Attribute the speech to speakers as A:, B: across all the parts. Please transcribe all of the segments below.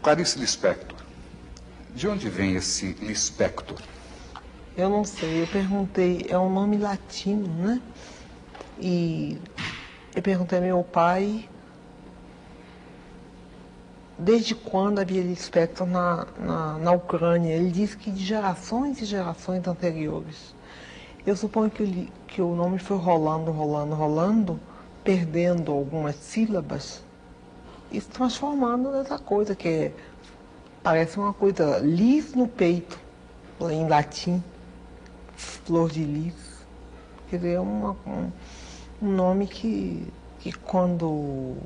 A: Clarice Lispector. De onde vem esse Lispector?
B: Eu não sei, eu perguntei, é um nome latino, né? E eu perguntei ao meu pai desde quando havia Lispector na Ucrânia. Ele disse que de gerações e gerações anteriores. Eu suponho que o nome foi rolando, perdendo algumas sílabas e se transformando nessa coisa que parece uma coisa lis no peito, em latim, flor de lis. Quer dizer, é um nome que quando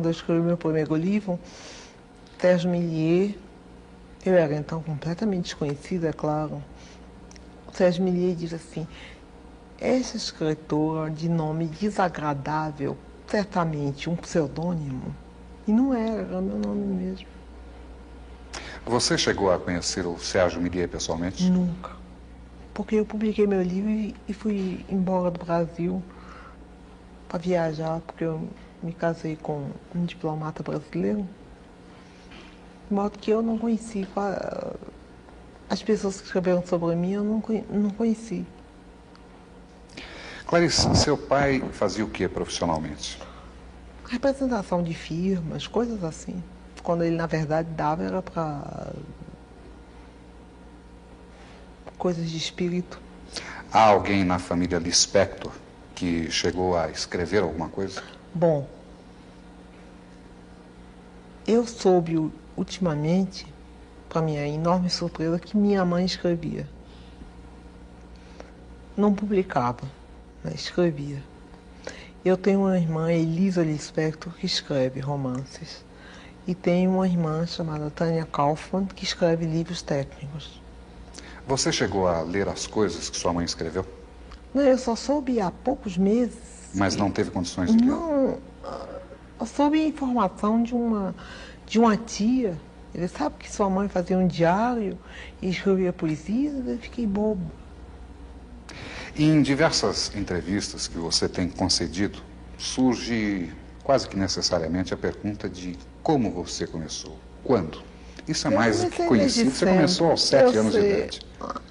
B: eu escrevi meu primeiro livro, Sérgio Millier, eu era então completamente desconhecida, é claro. Sérgio Millier diz assim: essa escritora de nome desagradável, certamente um pseudônimo. E não era meu nome mesmo.
A: Você chegou a conhecer o Sérgio Millier pessoalmente?
B: Nunca. Porque eu publiquei meu livro e fui embora do Brasil para viajar, porque eu me casei com um diplomata brasileiro. De modo que eu não conheci as pessoas que escreveram sobre mim, eu não conheci.
A: Clarice, seu pai fazia o que profissionalmente?
B: Representação de firmas, coisas assim. Quando ele, na verdade, dava, era para coisas de espírito.
A: Há alguém na família Lispector que chegou a escrever alguma coisa?
B: Bom, eu soube ultimamente, para minha enorme surpresa, que minha mãe escrevia. Não publicava, mas escrevia. Eu tenho uma irmã, Elisa Lispector, que escreve romances. E tenho uma irmã chamada Tânia Kaufmann, que escreve livros técnicos.
A: Você chegou a ler as coisas que sua mãe escreveu?
B: Não, eu só soube há poucos meses.
A: Mas não teve condições de ler?
B: Não, eu soube a informação de uma tia. Ele sabe que sua mãe fazia um diário e escrevia poesia, eu fiquei bobo.
A: Em diversas entrevistas que você tem concedido, surge quase que necessariamente a pergunta de como você começou, quando. Isso é mais do que conhecido, você começou aos 7 anos de idade.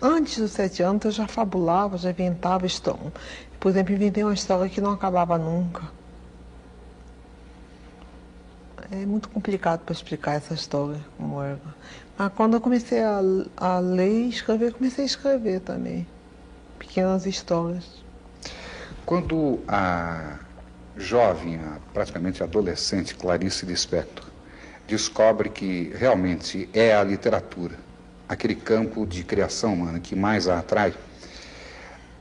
B: Antes dos 7 anos eu já fabulava, já inventava história. Por exemplo, inventei uma história que não acabava nunca. É muito complicado para explicar essa história, como era. Mas quando eu comecei a ler e escrever, comecei a escrever também. Pequenas histórias.
A: Quando a jovem, praticamente adolescente Clarice Lispector descobre que realmente é a literatura, aquele campo de criação humana que mais a atrai,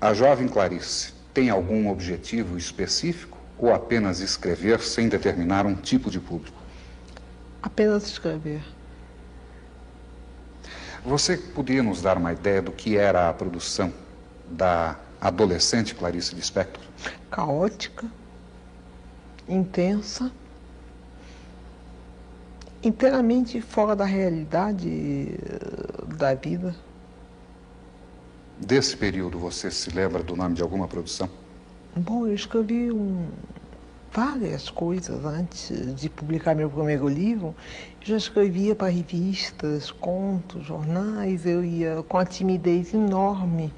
A: a jovem Clarice tem algum objetivo específico ou apenas escrever sem determinar um tipo de público?
B: Apenas escrever.
A: Você poderia nos dar uma ideia do que era a produção da adolescente Clarice Lispector?
B: Caótica, intensa, inteiramente fora da realidade da vida.
A: Desse período, você se lembra do nome de alguma produção?
B: Bom, eu escrevi várias coisas antes de publicar meu primeiro livro. Eu já escrevia para revistas, contos, jornais. Eu ia com uma timidez enorme,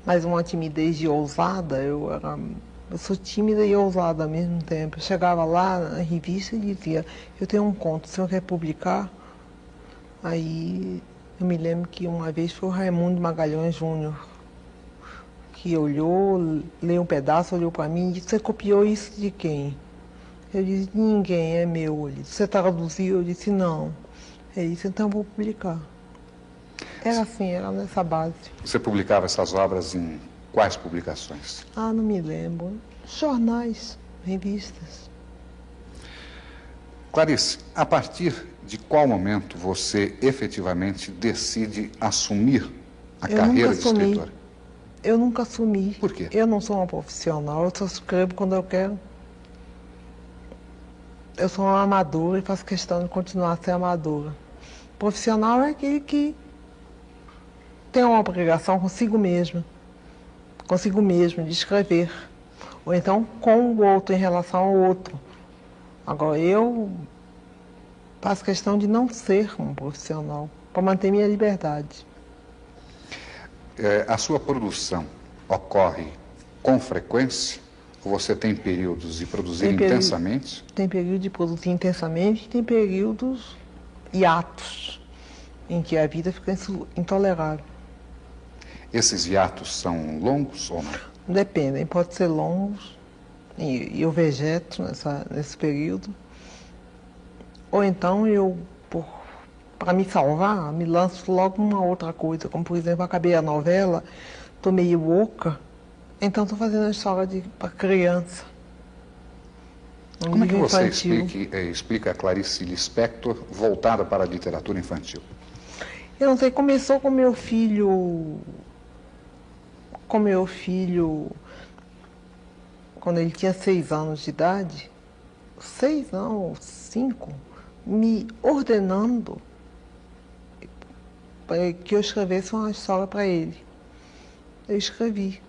B: mas uma timidez de ousada. Eu sou tímida e ousada ao mesmo tempo. Eu chegava lá na revista e dizia: eu tenho um conto, o senhor quer publicar? Aí eu me lembro que uma vez foi o Raimundo Magalhães Júnior, que olhou, leu um pedaço, olhou para mim e disse: você copiou isso de quem? Eu disse: ninguém, é meu. Ele disse: você traduziu? Eu disse: não. Ele disse: então eu vou publicar. Era assim, era nessa base.
A: Você publicava essas obras em quais publicações?
B: Ah, não me lembro. Jornais, revistas.
A: Clarice, a partir de qual momento você efetivamente decide assumir a carreira de escritora?
B: Eu nunca assumi.
A: Por quê?
B: Eu não sou uma profissional, eu só escrevo quando eu quero. Eu sou uma amadora e faço questão de continuar a ser amadora. Profissional é aquele que tem uma obrigação consigo mesmo de escrever. Ou então com o outro, em relação ao outro. Agora, eu Faço questão de não ser um profissional, para manter minha liberdade.
A: A sua produção ocorre com frequência? Ou você tem períodos de produzir intensamente?
B: Tem período de produzir intensamente e tem períodos hiatos, em que a vida fica intolerável.
A: Esses hiatos são longos ou não?
B: Dependem, pode ser longos, e eu vegeto nesse período. Ou então eu, para me salvar, me lanço logo numa outra coisa. Como, por exemplo, acabei a novela, estou meio oca, então estou fazendo a história para criança.
A: Como é que você explica a Clarice Lispector voltada para a literatura infantil?
B: Eu não sei, começou com meu filho, quando ele tinha 6 anos de idade, 6 não, 5, me ordenando para que eu escrevesse uma história para ele. Eu escrevi.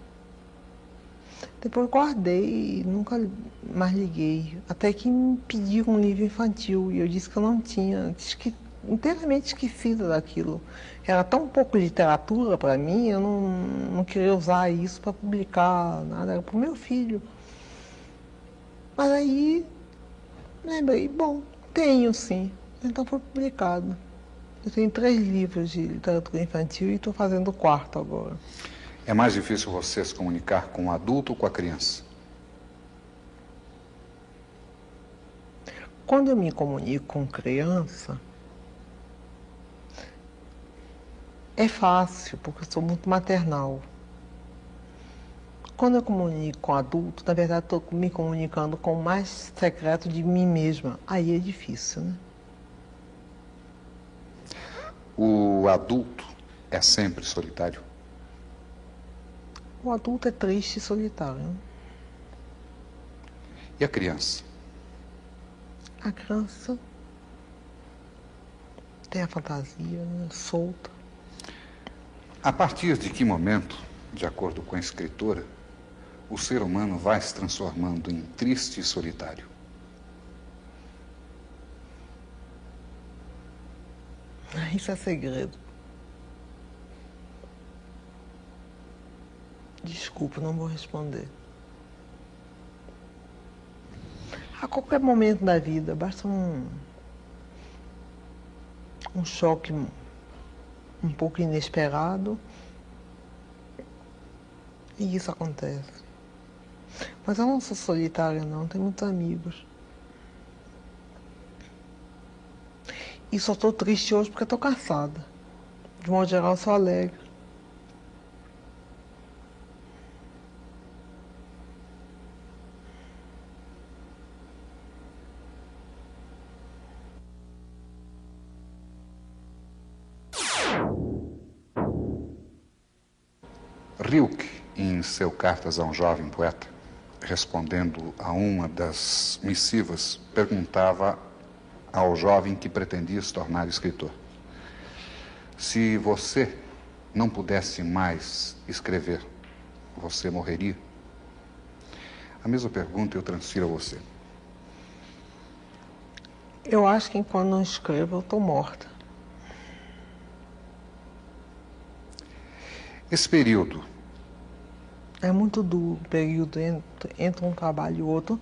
B: Depois guardei e nunca mais liguei. Até que me pediram um livro infantil e eu disse que eu não tinha, inteiramente esquecida daquilo. Era tão pouco literatura para mim, eu não queria usar isso para publicar nada, era para o meu filho. Mas aí lembrei, bom, tenho sim. Então foi publicado. Eu tenho 3 livros de literatura infantil e estou fazendo o 4º agora.
A: É mais difícil você se comunicar com o adulto ou com a criança?
B: Quando eu me comunico com criança, é fácil, porque eu sou muito maternal. Quando eu comunico com adulto, na verdade estou me comunicando com o mais secreto de mim mesma. Aí é difícil, né?
A: O adulto é sempre solitário?
B: O adulto é triste e solitário, né?
A: E a criança?
B: A criança tem a fantasia, né, solta.
A: A partir de que momento, de acordo com a escritora, o ser humano vai se transformando em triste e solitário?
B: Isso é segredo. Desculpa, não vou responder. A qualquer momento da vida, basta um choque um pouco inesperado e isso acontece. Mas eu não sou solitária, não, tenho muitos amigos. E só estou triste hoje porque estou cansada. De modo geral, eu sou alegre.
A: Rilke, em seu Cartas a um Jovem Poeta, respondendo a uma das missivas, perguntava ao jovem que pretendia se tornar escritor: se você não pudesse mais escrever, você morreria? A mesma pergunta eu transfiro a você.
B: Eu acho que enquanto não escrevo, eu estou morta.
A: Esse período
B: é muito duro, o período entre um trabalho e outro.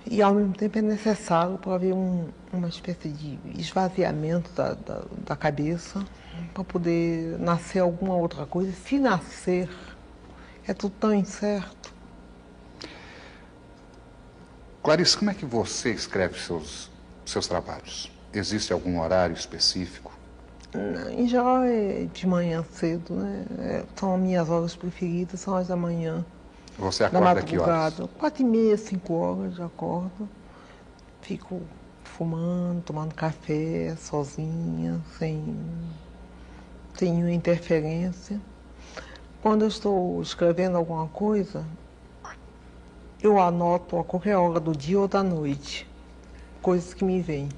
B: E ao mesmo tempo é necessário para haver uma espécie de esvaziamento da cabeça, para poder nascer alguma outra coisa. Se nascer, é tudo tão incerto.
A: Clarice, como é que você escreve seus trabalhos? Existe algum horário específico?
B: Em geral é de manhã cedo, né? São as minhas horas preferidas, são as da manhã.
A: Você acorda a que horas?
B: 4h30, 5h já acordo. Fico fumando, tomando café, sozinha, sem nenhuma interferência. Quando eu estou escrevendo alguma coisa, eu anoto a qualquer hora do dia ou da noite, coisas que me vêm.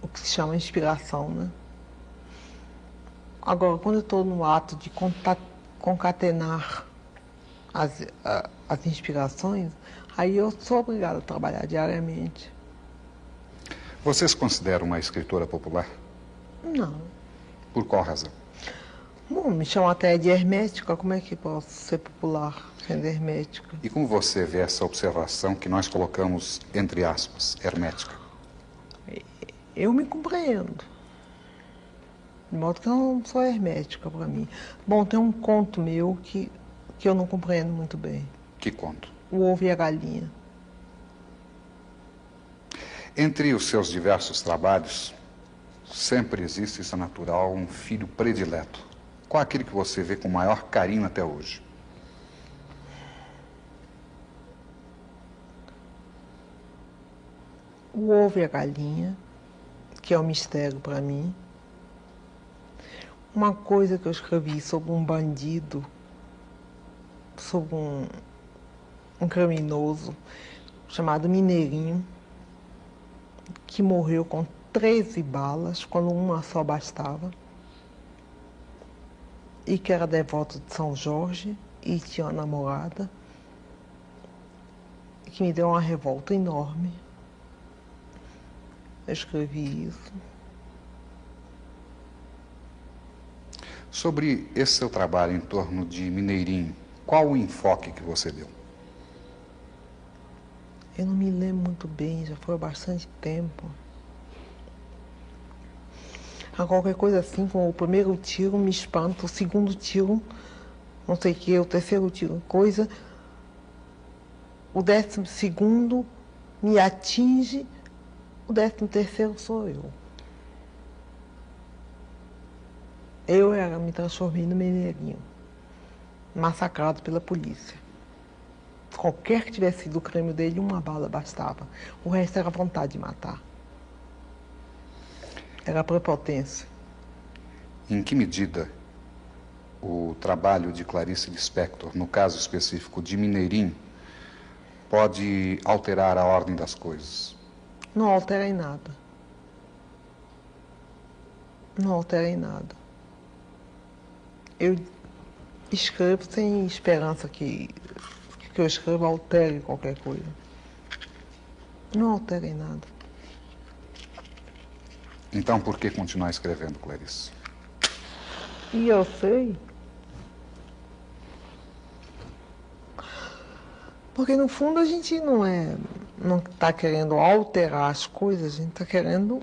B: O que se chama inspiração, né? Agora, quando eu estou no ato de concatenar as inspirações, aí eu sou obrigada a trabalhar diariamente.
A: Você se considera uma escritora popular?
B: Não.
A: Por qual razão?
B: Bom, me chamam até de hermética, como é que posso ser popular sendo hermética?
A: E como você vê essa observação que nós colocamos entre aspas, hermética?
B: Eu me compreendo. De modo que eu não sou hermética para mim. Bom, tem um conto meu que eu não compreendo muito bem.
A: Que conto?
B: O Ovo e a Galinha.
A: Entre os seus diversos trabalhos, sempre existe, isso é natural, um filho predileto. Qual é aquele que você vê com maior carinho até hoje?
B: O Ovo e a Galinha, que é um mistério para mim. Uma coisa que eu escrevi sobre um bandido, sobre um criminoso chamado Mineirinho, que morreu com 13 balas, quando uma só bastava, e que era devoto de São Jorge e tinha uma namorada, que me deu uma revolta enorme. Eu escrevi isso.
A: Sobre esse seu trabalho em torno de Mineirinho, qual o enfoque que você deu?
B: Eu não me lembro muito bem, já foi há bastante tempo. A qualquer coisa assim, como o primeiro tiro me espanta, o segundo tiro, não sei o que, o terceiro tiro, coisa. O 12º me atinge, o 13º sou eu. Eu me transformei no Mineirinho, massacrado pela polícia. Qualquer que tivesse sido o crime dele, uma bala bastava. O resto era vontade de matar. Era prepotência.
A: Em que medida o trabalho de Clarice Lispector, no caso específico de Mineirinho, pode alterar a ordem das coisas?
B: Não altera em nada. Não altera em nada. Eu escrevo sem esperança que eu escreva altere qualquer coisa. Não altera em nada.
A: Então, por que continuar escrevendo, Clarice?
B: E eu sei. Porque, no fundo, a gente não está querendo alterar as coisas, a gente está querendo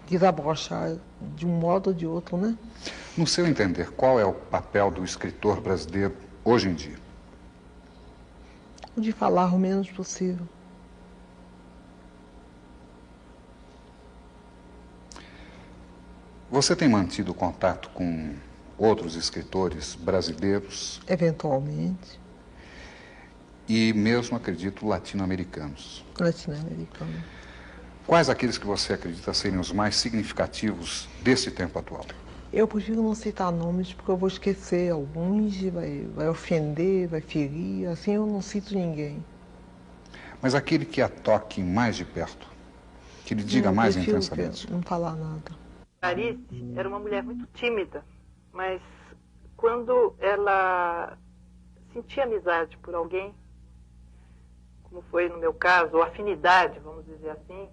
B: desabrochar de um modo ou de outro, né?
A: No seu entender, qual é o papel do escritor brasileiro hoje em dia?
B: O de falar o menos possível.
A: Você tem mantido contato com outros escritores brasileiros?
B: Eventualmente.
A: E mesmo, acredito, latino-americanos.
B: Latino-americano.
A: Quais aqueles que você acredita serem os mais significativos desse tempo atual?
B: Eu prefiro não citar nomes porque eu vou esquecer alguns e vai ofender, vai ferir. Assim eu não cito ninguém.
A: Mas aquele que a toque mais de perto, que lhe diga mais intensamente.
B: Não falar nada.
C: Clarice era uma mulher muito tímida, mas quando ela sentia amizade por alguém, como foi no meu caso, ou afinidade, vamos dizer assim,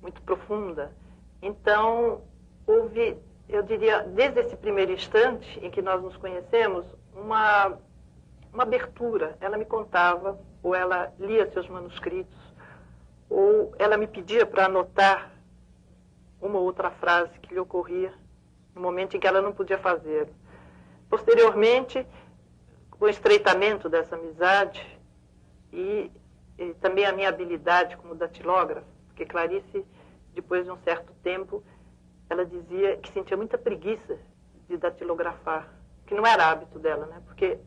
C: muito profunda, então houve, eu diria, desde esse primeiro instante em que nós nos conhecemos, uma abertura. Ela me contava, ou ela lia seus manuscritos, ou ela me pedia para anotar uma ou outra frase que lhe ocorria no momento em que ela não podia fazê-lo. Posteriormente, com o estreitamento dessa amizade e também a minha habilidade como datilógrafa, porque Clarice, depois de um certo tempo, ela dizia que sentia muita preguiça de datilografar, que não era hábito dela, né? Porque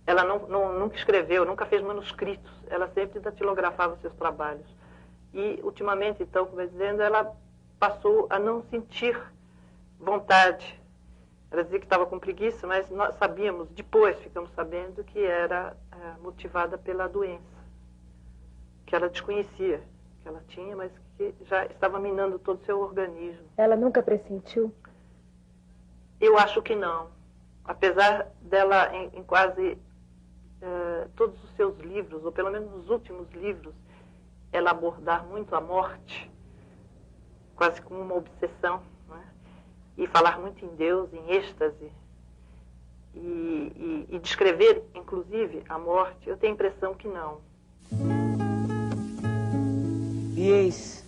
C: ela nunca escreveu, nunca fez manuscritos, ela sempre datilografava seus trabalhos. E, ultimamente, então, como eu dizendo, ela passou a não sentir vontade. Ela dizia que estava com preguiça, mas nós sabíamos, depois ficamos sabendo que era motivada pela doença, que ela desconhecia, que ela tinha, mas que já estava minando todo o seu organismo.
D: Ela nunca pressentiu?
C: Eu acho que não. Apesar dela, em quase todos os seus livros, ou pelo menos nos últimos livros, ela abordar muito a morte, quase como uma obsessão, não é? E falar muito em Deus, em êxtase, e descrever, inclusive, a morte, eu tenho a impressão que não.
D: E eis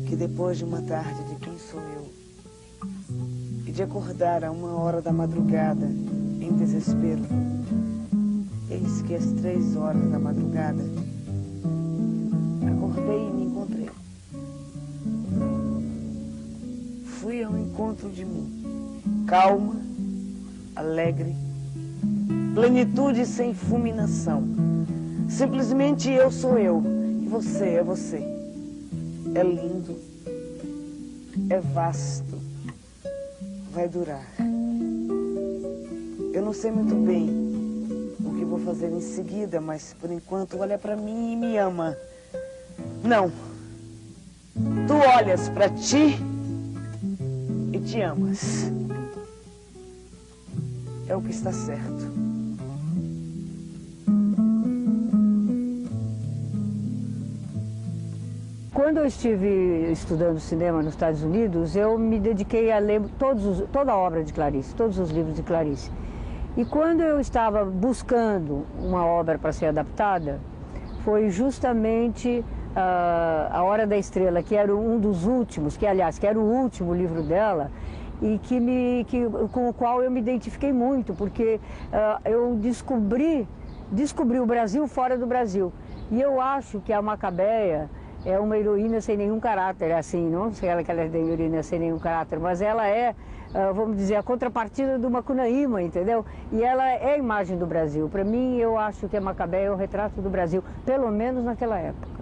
D: que depois de uma tarde de quem sou eu, e de acordar a 1h da madrugada, em desespero, eis que às 3h da madrugada, acordei e me encontrei. Fui ao encontro de mim, calma, alegre, plenitude sem fulminação. Simplesmente eu sou eu, e você é você. É lindo, é vasto, vai durar. Eu não sei muito bem o que vou fazer em seguida, mas por enquanto olha pra mim e me ama. Não, tu olhas pra ti e te amas. É o que está certo.
E: Quando eu estive estudando cinema nos Estados Unidos, eu me dediquei a ler toda a obra de Clarice, todos os livros de Clarice. E quando eu estava buscando uma obra para ser adaptada, foi justamente A Hora da Estrela, que era um dos últimos, que era o último livro dela, e com o qual eu me identifiquei muito, porque eu descobri o Brasil fora do Brasil. E eu acho que a Macabeia é uma heroína sem nenhum caráter, assim, não sei que ela é heroína sem nenhum caráter, mas ela é, vamos dizer, a contrapartida do Macunaíma, entendeu? E ela é a imagem do Brasil. Para mim, eu acho que a Macabeia é o retrato do Brasil, pelo menos naquela época.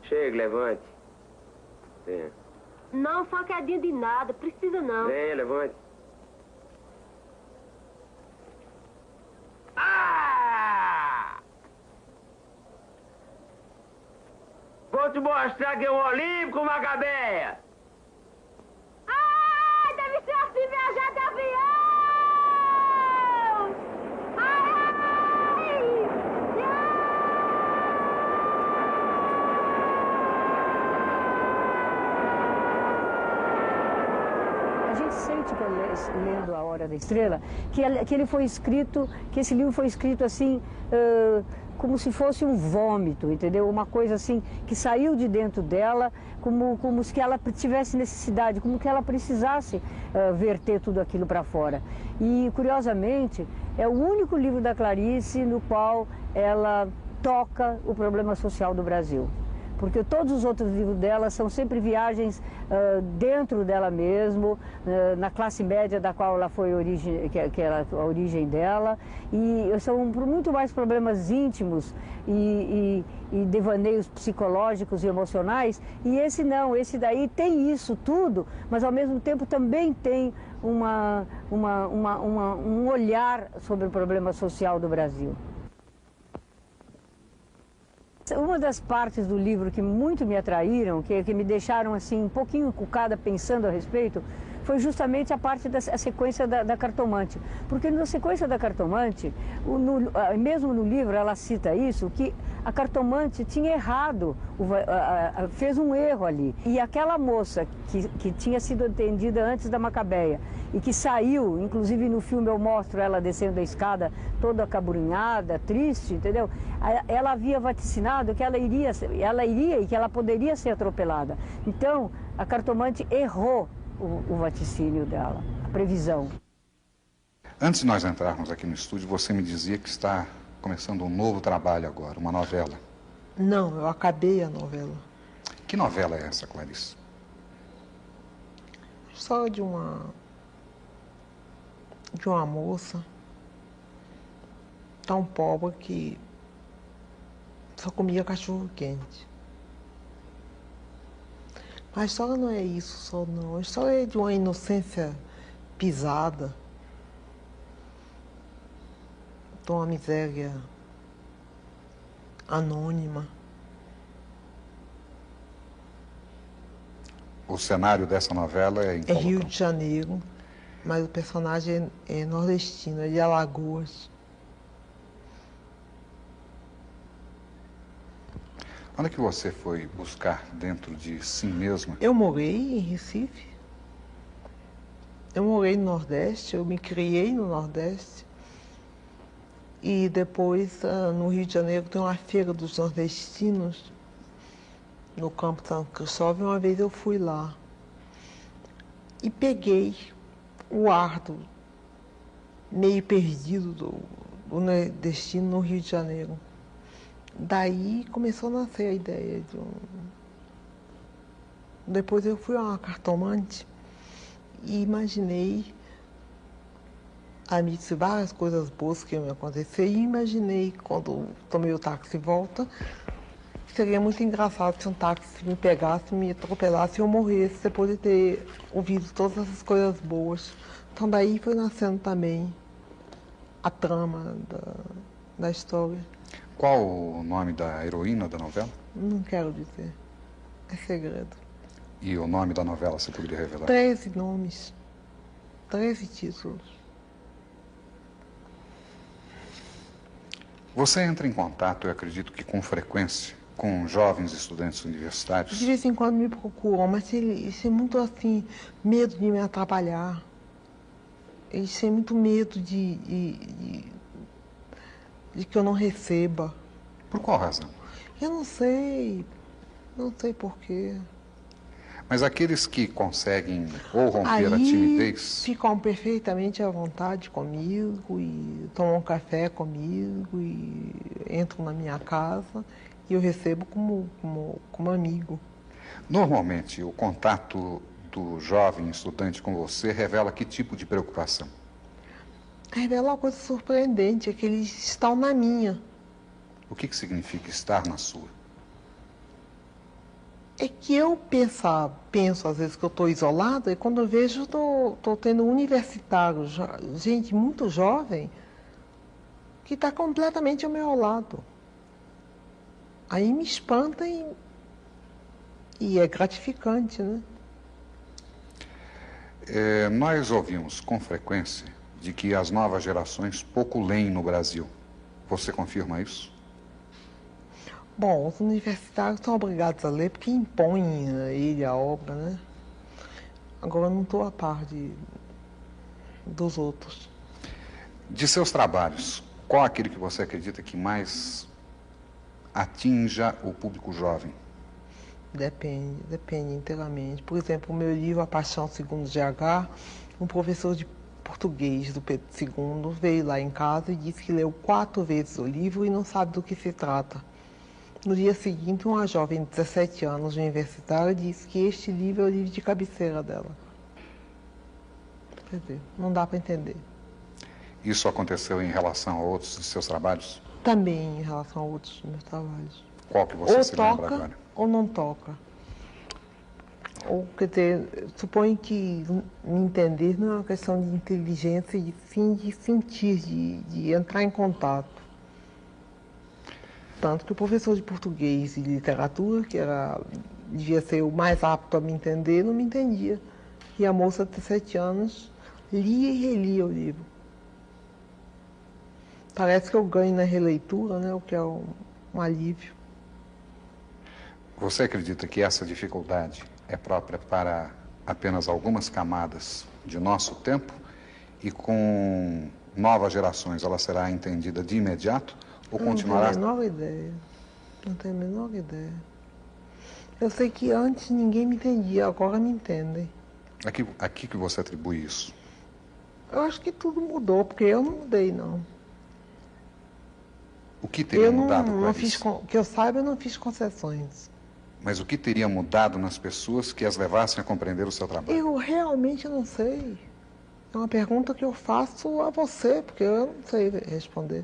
F: Chega, levante. Venha.
G: Não, facadinha de nada, precisa não.
F: Venha, levante. Ah! Vou te mostrar que é um olímpico, Macabeia.
G: Ai, deve ser assim viajar de avião! Ai!
E: A gente sente, lendo A Hora da Estrela, que ele foi escrito, que esse livro foi escrito assim, como se fosse um vômito, entendeu? Uma coisa assim, que saiu de dentro dela, como se ela tivesse necessidade, como que ela precisasse verter tudo aquilo para fora. E, curiosamente, é o único livro da Clarice no qual ela toca o problema social do Brasil. Porque todos os outros livros dela são sempre viagens dentro dela mesmo, na classe média da qual ela foi a origem dela, e são muito mais problemas íntimos e devaneios psicológicos e emocionais, e esse não, esse daí tem isso tudo, mas ao mesmo tempo também tem um olhar sobre o problema social do Brasil. Uma das partes do livro que muito me atraíram, que me deixaram assim um pouquinho encucada pensando a respeito, foi justamente a parte da sequência da cartomante. Porque na sequência da cartomante, mesmo no livro ela cita isso, que a cartomante tinha errado, fez um erro ali. E aquela moça que tinha sido atendida antes da Macabeia e que saiu, inclusive no filme eu mostro ela descendo a escada toda acabrunhada, triste, entendeu? Ela havia vaticinado que ela iria e que ela poderia ser atropelada. Então, a cartomante errou o vaticínio dela, a previsão.
A: Antes de nós entrarmos aqui no estúdio, você me dizia que está começando um novo trabalho agora, uma novela.
B: Não, eu acabei a novela.
A: Que novela é essa, Clarice?
B: História de uma moça tão pobre que só comia cachorro quente. Mas a história não é isso só, não. A história é de uma inocência pisada, de uma miséria anônima.
A: O cenário dessa novela é em
B: É
A: qual
B: Rio
A: local?
B: de Janeiro, mas o personagem é nordestino, é de Alagoas.
A: Onde é que você foi buscar dentro de si mesma?
B: Eu morei em Recife. Eu morei no Nordeste, eu me criei no Nordeste. E depois, no Rio de Janeiro, tem uma feira dos nordestinos, no Campo São Cristóvão, e uma vez eu fui lá. E peguei o ar meio perdido do nordestino no Rio de Janeiro. Daí começou a nascer a ideia de um... Depois eu fui a uma cartomante e imaginei várias coisas boas que iam me acontecer, e imaginei, quando tomei o táxi de volta, que seria muito engraçado se um táxi me pegasse, me atropelasse e eu morresse depois de ter ouvido todas essas coisas boas. Então daí foi nascendo também a trama da história.
A: Qual o nome da heroína da novela?
B: Não quero dizer, é segredo.
A: E o nome da novela, você poderia revelar?
B: 13 nomes, 13 títulos.
A: Você entra em contato, eu acredito que com frequência, com jovens estudantes universitários?
B: De vez em quando me procuram, mas eles têm muito assim, medo de me atrapalhar. Eles têm muito medo de que eu não receba.
A: Por qual razão?
B: Eu não sei por quê.
A: Mas aqueles que conseguem ou romper a
B: Aí
A: timidez,
B: ficam perfeitamente à vontade comigo e tomam um café comigo e entram na minha casa e eu recebo como amigo.
A: normalmente o contato do jovem estudante com você revela que tipo de preocupação?
B: Revela uma coisa surpreendente, é que eles estão na minha.
A: O que significa estar na sua?
B: É que eu penso às vezes que eu estou isolada, e quando eu vejo, estou tendo universitário, gente muito jovem, que está completamente ao meu lado. Aí me espanta e é gratificante, né?
A: Nós ouvimos com frequência de que as novas gerações pouco leem no Brasil. Você confirma isso?
B: Bom, os universitários são obrigados a ler porque impõem a ele a obra, né? Agora eu não estou a par dos outros.
A: De seus trabalhos, qual aquele que você acredita que mais atinja o público jovem?
B: Depende inteiramente. Por exemplo, o meu livro A Paixão Segundo GH, um professor de português do Pedro II veio lá em casa e disse que leu 4 vezes o livro e não sabe do que se trata. No dia seguinte, uma jovem de 17 anos, universitária, disse que este livro é o livro de cabeceira dela. Quer dizer, não dá para entender.
A: Isso aconteceu em relação a outros de seus trabalhos?
B: Também em relação a outros dos meus trabalhos.
A: Qual que você
B: Ou
A: se lembra
B: toca
A: agora?
B: ou não toca. Ou, quer dizer, suponho que me entender não é uma questão de inteligência, e sim de sentir, de entrar em contato. Tanto que o professor de português e literatura, que devia ser o mais apto a me entender, não me entendia. E a moça de 17 anos lia e relia o livro. Parece que eu ganho na releitura, né, o que é um alívio.
A: Você acredita que essa dificuldade é própria para apenas algumas camadas de nosso tempo e com novas gerações ela será entendida de imediato ou continuará?
B: Não tenho a menor ideia. Não tenho a menor ideia. Eu sei que antes ninguém me entendia, agora me entendem.
A: Aqui que você atribui isso?
B: Eu acho que tudo mudou, porque eu não mudei, não.
A: O que teria mudado,
B: não fiz,
A: Clarice?
B: que eu saiba, eu não fiz concessões.
A: Mas o que teria mudado nas pessoas que as levassem a compreender o seu trabalho?
B: Eu realmente não sei. É uma pergunta que eu faço a você, porque eu não sei responder.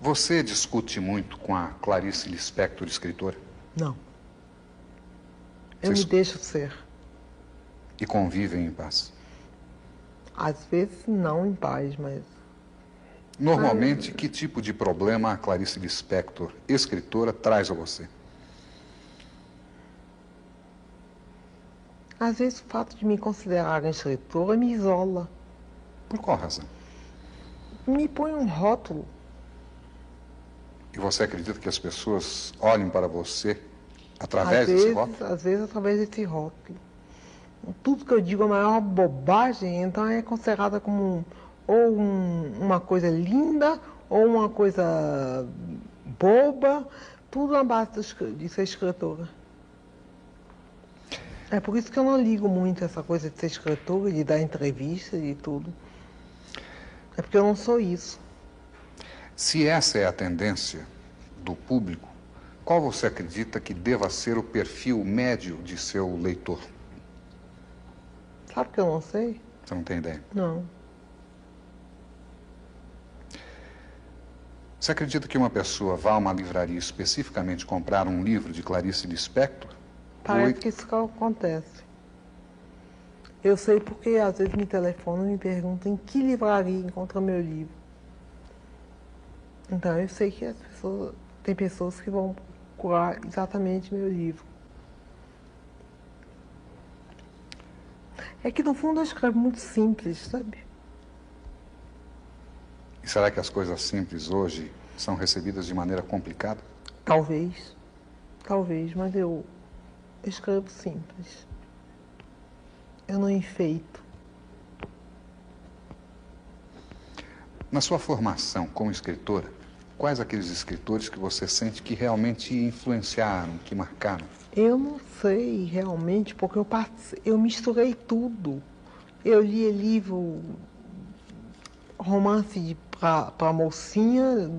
A: Você discute muito com a Clarice Lispector, escritora?
B: Não. Eu me deixo ser.
A: E convivem em paz?
B: Às vezes não em paz, mas...
A: Normalmente, que tipo de problema a Clarice Lispector, escritora, traz a você?
B: Às vezes o fato de me considerarem escritora me isola,
A: Por qual razão?
B: me põe um rótulo.
A: E você acredita que as pessoas olhem para você através desse rótulo?
B: Às vezes através desse rótulo. Tudo que eu digo é a maior bobagem, então é considerada como uma coisa linda ou uma coisa boba, tudo na base de ser escritora. É por isso que eu não ligo muito essa coisa de ser escritora, de dar entrevista e tudo. É porque eu não sou isso.
A: Se essa é a tendência do público, qual você acredita que deva ser o perfil médio de seu leitor?
B: Sabe que eu não sei?
A: Você não tem ideia?
B: Não.
A: Você acredita que uma pessoa vá a uma livraria especificamente comprar um livro de Clarice Lispector?
B: Parece que isso acontece. Eu sei porque às vezes me telefonam e me perguntam em que livraria encontra meu livro. Então eu sei que tem pessoas que vão procurar exatamente meu livro. É que no fundo eu escrevo muito simples, sabe?
A: E será que as coisas simples hoje são recebidas de maneira complicada?
B: Talvez, mas eu escrevo simples. Eu não enfeito.
A: Na sua formação como escritora, quais aqueles escritores que você sente que realmente influenciaram, que marcaram?
B: Eu não sei realmente, porque eu misturei tudo. Eu lia livro, romance para mocinha,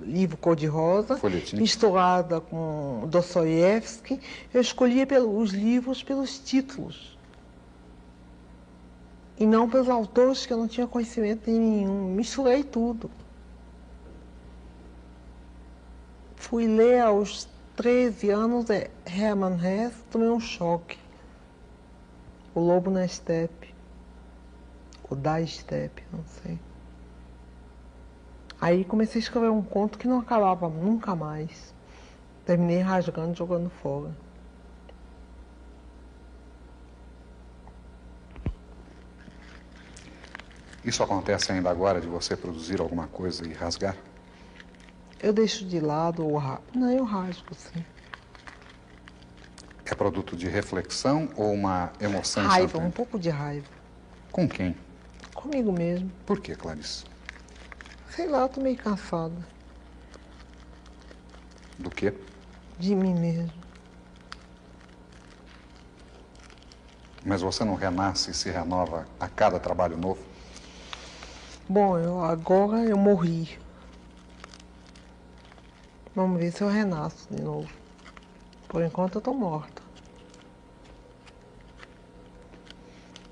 B: livro cor-de-rosa,
A: Folhetim.
B: misturada com Dostoiévski. Eu escolhia os livros pelos títulos. E não pelos autores que eu não tinha conhecimento nenhum. Misturei tudo. Fui ler aos 13 anos Hermann Hesse, tomei um choque. O Lobo na Estepe. Ou da Estepe, não sei. Aí comecei a escrever um conto que não acabava nunca mais. Terminei rasgando, jogando fora.
A: Isso acontece ainda agora de você produzir alguma coisa e rasgar?
B: Eu deixo de lado ou rasgo. Não, eu rasgo, sim.
A: É produto de reflexão ou uma emoção
B: Raiva,
A: instantânea?
B: um pouco de raiva.
A: Com quem?
B: Comigo mesmo.
A: Por que, Clarice?
B: Sei lá, eu tô meio cansada
A: Do quê?
B: de mim mesmo.
A: Mas você não renasce e se renova a cada trabalho novo?
B: Bom, agora eu morri. Vamos ver se eu renasço de novo. Por enquanto eu tô morta.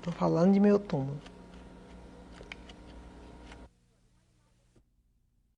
B: Tô falando de meu túmulo.